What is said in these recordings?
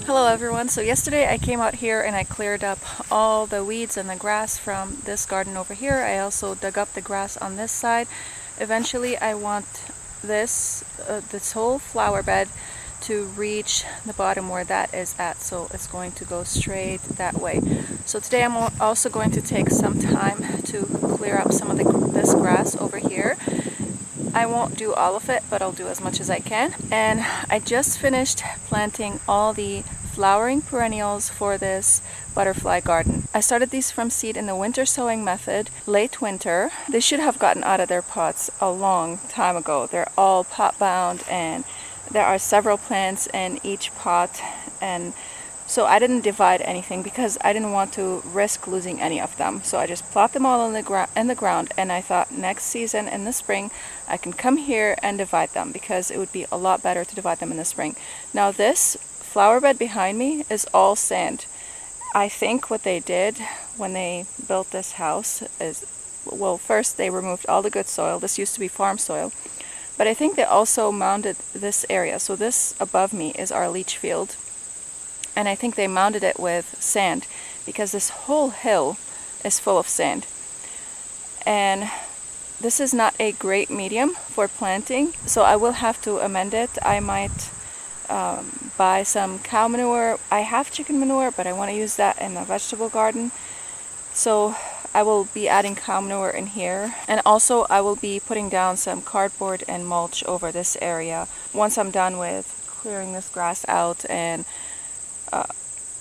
Hello everyone, so yesterday I came out here and I cleared up all the weeds and the grass from this garden over here. I also dug up the grass on this side. Eventually I want this whole flower bed to reach the bottom where that is at, so it's going to go straight that way. So today I'm also going to take some time to clear up some of this grass over here. I won't do all of it, but I'll do as much as I can. And I just finished planting all the flowering perennials for this butterfly garden. I started these from seed in the winter sowing method, late winter. They should have gotten out of their pots a long time ago. They're all pot bound and there are several plants in each pot, and so I didn't divide anything because I didn't want to risk losing any of them. So I just plopped them all in the ground, and I thought next season in the spring I can come here and divide them because it would be a lot better to divide them in the spring. Now this flower bed behind me is all sand. I think what they did when they built this house is, well, first they removed all the good soil. This used to be farm soil. But I think they also mounded this area. So this above me is our leach field. And I think they mounded it with sand because this whole hill is full of sand. And this is not a great medium for planting, so I will have to amend it. I might buy some cow manure. I have chicken manure, but I want to use that in the vegetable garden. So I will be adding cow manure in here, and also I will be putting down some cardboard and mulch over this area once I'm done with clearing this grass out, and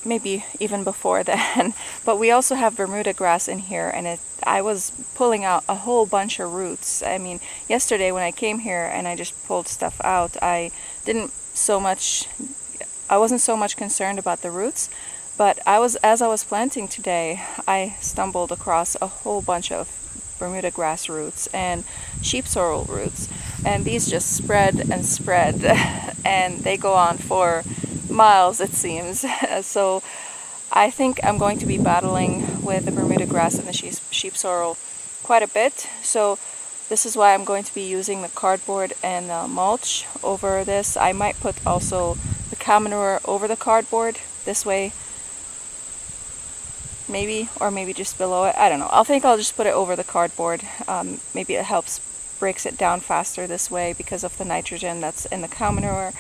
maybe even before then. But we also have Bermuda grass in here, and I was pulling out a whole bunch of roots. I mean, yesterday when I came here and I just pulled stuff out, I wasn't so much concerned about the roots. But as I was planting today, I stumbled across a whole bunch of Bermuda grass roots and sheep sorrel roots, and these just spread and spread, and they go on for miles, it seems. So I think I'm going to be battling with the Bermuda grass and the sheep sorrel quite a bit. So this is why I'm going to be using the cardboard and the mulch over this. I might put also the cow manure over the cardboard this way, maybe, or maybe just below it. I don't know. I think I'll just put it over the cardboard. Maybe it breaks it down faster this way because of the nitrogen that's in the cow manure.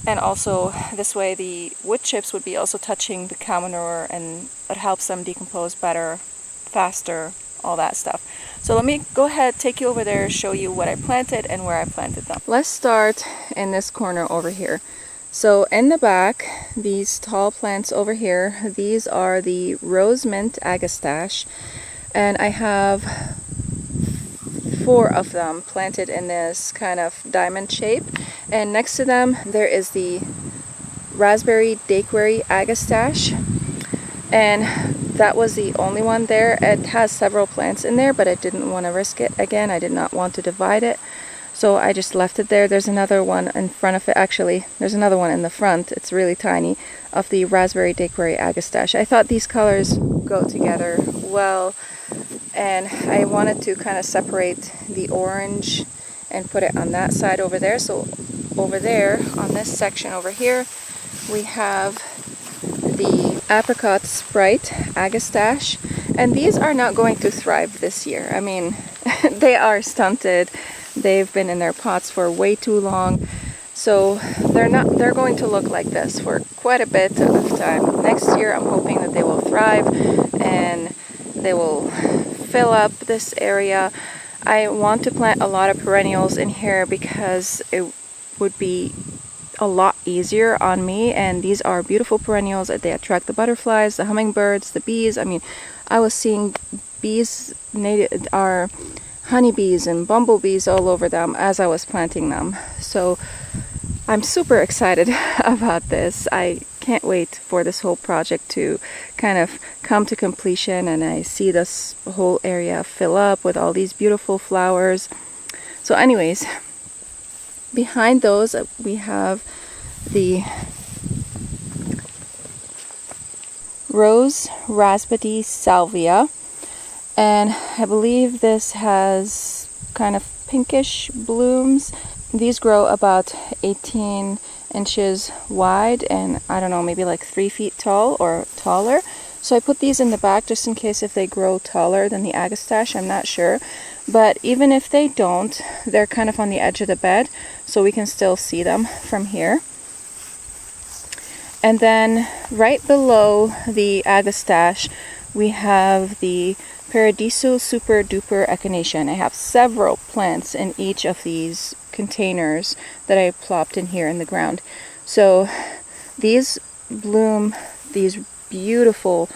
And also this way the wood chips would be also touching the cow manure, and it helps them decompose better, faster, all that stuff. So let me go ahead, take you over there, show you what I planted and where I planted them. Let's start in this corner over here. So in the back, these tall plants over here, these are the rose mint agastache, and I have 4 of them planted in this kind of diamond shape, and next to them there is the raspberry dakeberry agastache, and that was the only one there. It has several plants in there, but I didn't want to risk it again. I did not want to divide it, so I just left it there. There's another one in front of it. Actually, there's another one in the front. It's really tiny, of the raspberry dayquery agastache. I thought these colors go together well, and I wanted to kind of separate the orange and put it on that side over there. So over there on this section over here we have the apricot sprite agastache, and these are not going to thrive this year. I mean, they are stunted. They've been in their pots for way too long, so they're going to look like this for quite a bit of time. Next year I'm hoping that they will thrive and they will fill up this area. I want to plant a lot of perennials in here because it would be a lot easier on me, and these are beautiful perennials. They attract the butterflies, the hummingbirds, the bees. I mean, I was seeing bees, are honeybees and bumblebees all over them as I was planting them. So I'm super excited about this. I can't wait for this whole project to kind of come to completion, and I see this whole area fill up with all these beautiful flowers. So anyways, behind those we have the rose raspberry salvia, and I believe this has kind of pinkish blooms. These grow about 18 inches wide and I don't know, maybe like 3 feet tall or taller. So I put these in the back just in case if they grow taller than the agastache. I'm not sure, but even if they don't, they're kind of on the edge of the bed, so we can still see them from here. And then right below the agastache we have the Paradiso Super Duper Echinacea, and I have several plants in each of these containers that I plopped in here in the ground. So these bloom these beautiful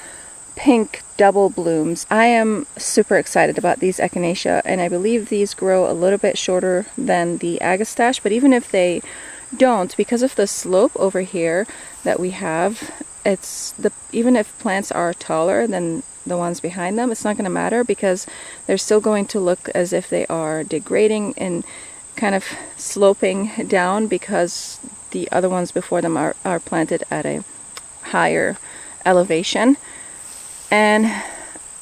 pink double blooms. I am super excited about these echinacea, and I believe these grow a little bit shorter than the agastache, but even if they don't, because of the slope over here that we have, even if plants are taller than the ones behind them, it's not going to matter because they're still going to look as if they are degrading and kind of sloping down because the other ones before them are planted at a higher elevation. And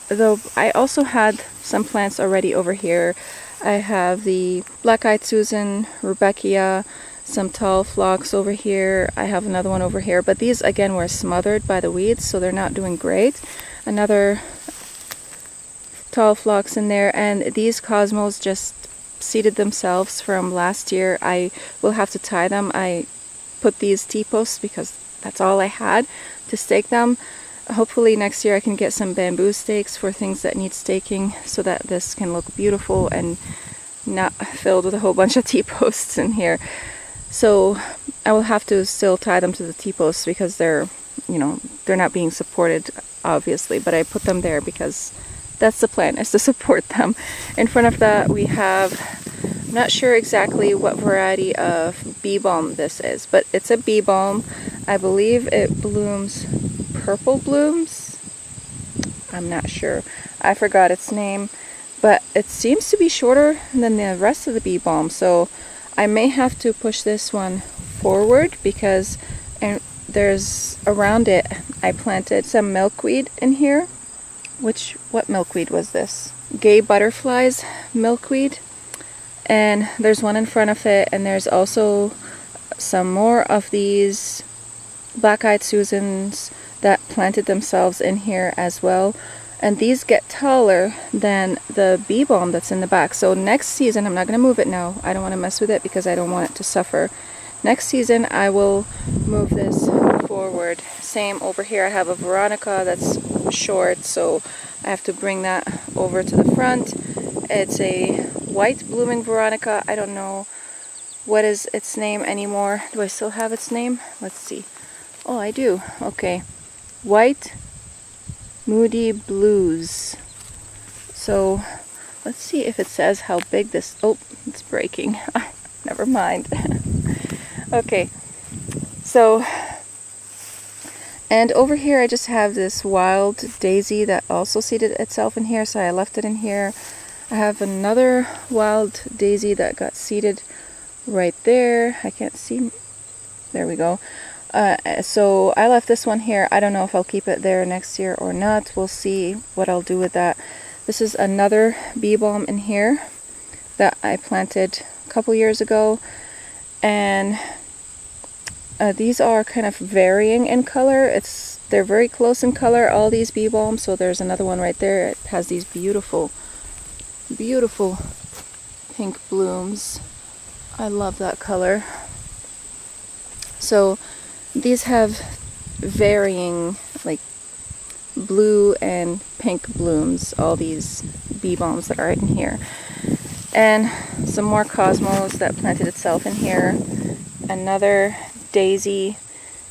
though I also had some plants already over here. I have the black-eyed Susan, Rudbeckia, some tall phlox over here. I have another one over here, but these again were smothered by the weeds, so they're not doing great. Another tall phlox in there, and these cosmos just seeded themselves from last year. I will have to tie them. I put these T-posts because that's all I had to stake them. Hopefully next year I can get some bamboo stakes for things that need staking so that this can look beautiful and not filled with a whole bunch of T-posts in here. So I will have to still tie them to the T-posts because they're not being supported, obviously, but I put them there because that's the plan, is to support them. In front of that we have, I'm not sure exactly what variety of bee balm this is, but it's a bee balm. I believe it blooms purple blooms. I'm not sure. I forgot its name, but it seems to be shorter than the rest of the bee balm, so I may have to push this one forward because there's around it I planted some milkweed in here. What milkweed was this? Gay Butterflies milkweed. And there's one in front of it, and there's also some more of these black-eyed Susans that planted themselves in here as well. And these get taller than the bee balm that's in the back. So next season, I'm not going to move it now. I don't want to mess with it because I don't want it to suffer. Next season, I will move this forward. Same over here, I have a Veronica that's short, so I have to bring that over to the front. It's a white blooming Veronica. I don't know what is its name anymore. Do I still have its name? Let's see. Oh, I do. Okay. White Moody Blues. So let's see if it says how big this... Oh, it's breaking. Never mind. Okay. So And over here I just have this wild daisy that also seeded itself in here, so I left it in here. I have another wild daisy that got seeded right there. I can't see. There we go. So I left this one here. I don't know if I'll keep it there next year or not. We'll see what I'll do with that. This is another bee balm in here that I planted a couple years ago, and these are kind of varying in color. They're very close in color, all these bee balms. So there's another one right there. It has these beautiful, beautiful pink blooms. I love that color. So these have varying, like, blue and pink blooms, all these bee balms that are in here. And some more cosmos that planted itself in here. Another daisy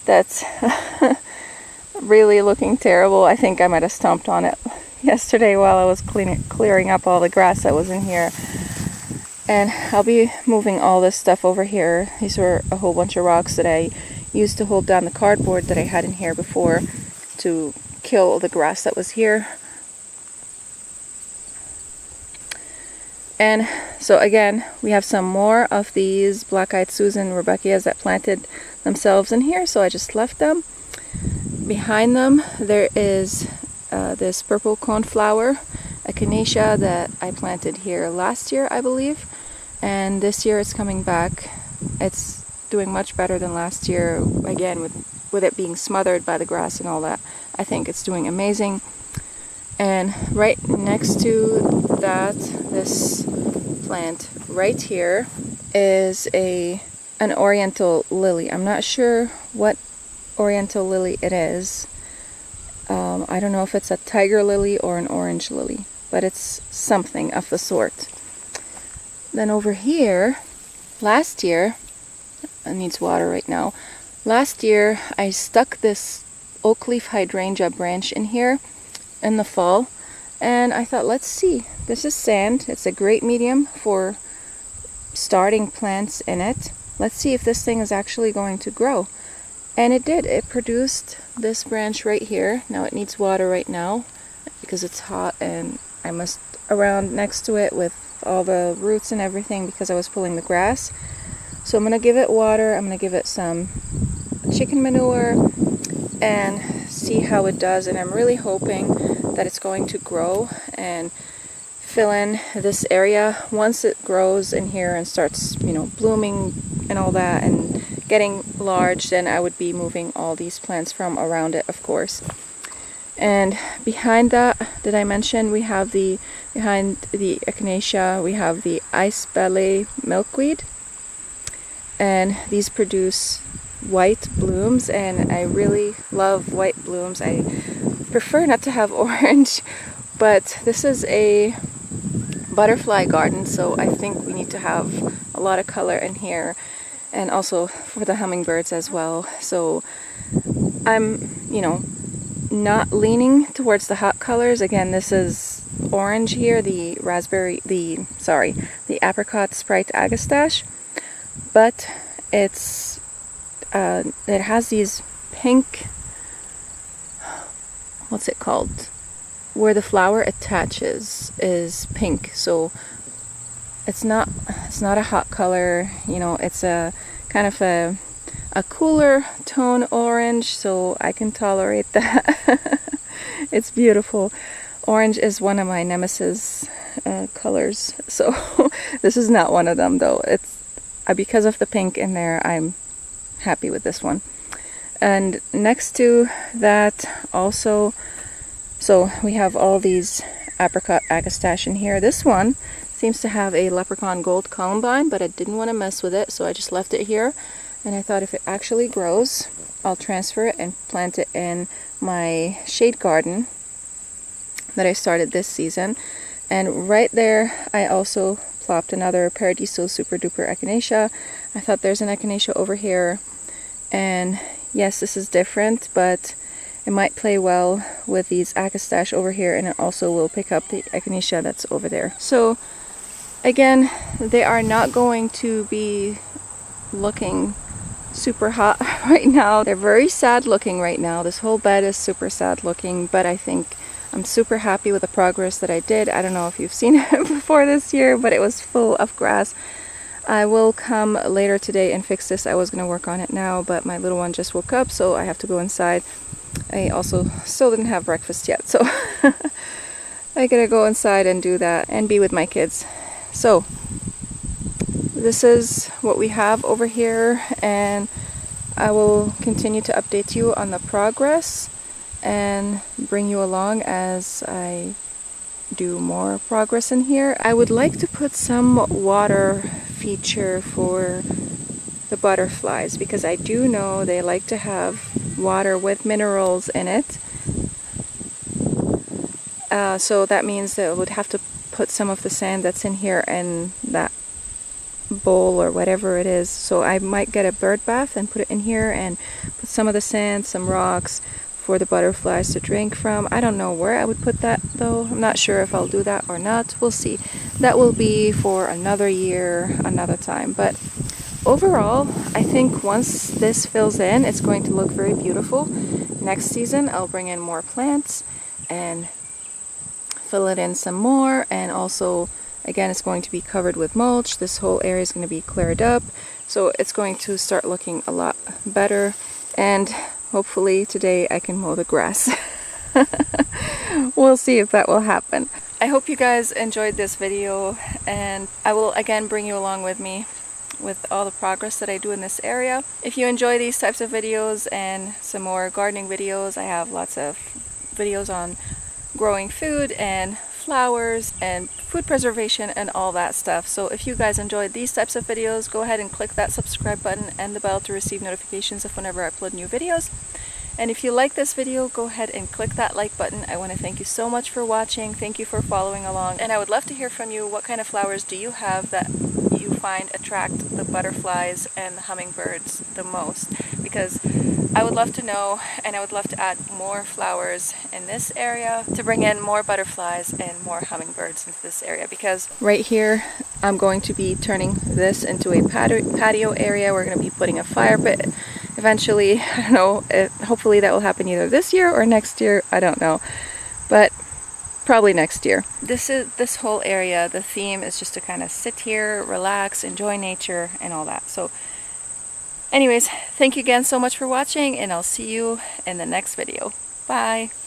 that's really looking terrible. I think I might have stomped on it yesterday while I was clearing up all the grass that was in here. And I'll be moving all this stuff over here. These were a whole bunch of rocks that I used to hold down the cardboard that I had in here before to kill the grass that was here. And so again, we have some more of these black-eyed Susan Rebecchias that planted themselves in here, so I just left them. Behind them there is this purple coneflower echinacea that I planted here last year, I believe, and this year it's coming back. It's doing much better than last year, again with it being smothered by the grass and all that. I think it's doing amazing. And right next to that, this plant right here is an oriental lily. I'm not sure what oriental lily it is. I don't know if it's a tiger lily or an orange lily, but it's something of the sort. Then over here, last year, it needs water right now. Last year I stuck this oak leaf hydrangea branch in here in the fall, and I thought, let's see, this is sand, it's a great medium for starting plants in it. Let's see if this thing is actually going to grow. And it did. It produced this branch right here. Now it needs water right now because it's hot, and I messed around next to it with all the roots and everything because I was pulling the grass. So I'm going to give it water, I'm going to give it some chicken manure and see how it does. And I'm really hoping that it's going to grow and fill in this area. Once it grows in here and starts, blooming and all that and getting large, then I would be moving all these plants from around it, of course. And behind that, did I mention we have behind the echinacea, we have the ice belly milkweed, and these produce white blooms, and I really love white blooms. I prefer not to have orange, but this is a butterfly garden, so I think we need to have a lot of color in here, and also for the hummingbirds as well. So I'm, not leaning towards the hot colors. Again, this is orange here, the apricot Sprite agastache, but it has these pink, what's it called? Where the flower attaches is pink, so it's not a hot color, it's a kind of a cooler tone orange, so I can tolerate that. It's beautiful. Orange is one of my nemesis colors, so this is not one of them though. It's because of the pink in there, I'm happy with this one. And next to that also, so we have all these apricot agastache in here. This one seems to have a leprechaun gold columbine, but I didn't want to mess with it, so I just left it here. And I thought if it actually grows, I'll transfer it and plant it in my shade garden that I started this season. And right there, I also plopped another Paradiso Super Duper Echinacea. I thought there's an echinacea over here, and yes, this is different, but it might play well with these agastache over here, and it also will pick up the echinacea that's over there. So again, they are not going to be looking super hot right now. They're very sad looking right now. This whole bed is super sad looking, but I think I'm super happy with the progress that I did. I don't know if you've seen it before this year, but it was full of grass. I will come later today and fix this. I was going to work on it now, but my little one just woke up, so I have to go inside. I also still didn't have breakfast yet, so I gotta go inside and do that and be with my kids. So this is what we have over here, and I will continue to update you on the progress and bring you along as I do more progress in here. I would like to put some water feature for the butterflies because I do know they like to have water with minerals in it. So that means that I would have to put some of the sand that's in here in that bowl or whatever it is. So I might get a bird bath and put it in here and put some of the sand, some rocks for the butterflies to drink from. I don't know where I would put that though. I'm not sure if I'll do that or not. We'll see. That will be for another year, another time. But overall, I think once this fills in, it's going to look very beautiful. Next season, I'll bring in more plants and fill it in some more, and also again it's going to be covered with mulch. This whole area is going to be cleared up, so it's going to start looking a lot better, and hopefully today I can mow the grass. We'll see if that will happen. I hope you guys enjoyed this video, and I will again bring you along with me with all the progress that I do in this area. If you enjoy these types of videos and some more gardening videos, I have lots of videos on growing food and flowers and food preservation and all that stuff. So if you guys enjoyed these types of videos, go ahead and click that subscribe button and the bell to receive notifications of whenever I upload new videos. And if you like this video, go ahead and click that like button. I want to thank you so much for watching. Thank you for following along. And I would love to hear from you. What kind of flowers do you have that you find attract the butterflies and the hummingbirds the most? Because I would love to know, and I would love to add more flowers in this area to bring in more butterflies and more hummingbirds into this area. Because right here, I'm going to be turning this into a patio area. We're going to be putting a fire pit eventually. I don't know, hopefully that will happen either this year or next year. I don't know, but probably next year. This whole area, the theme is just to kind of sit here, relax, enjoy nature and all that. So anyways, thank you again so much for watching, and I'll see you in the next video. Bye!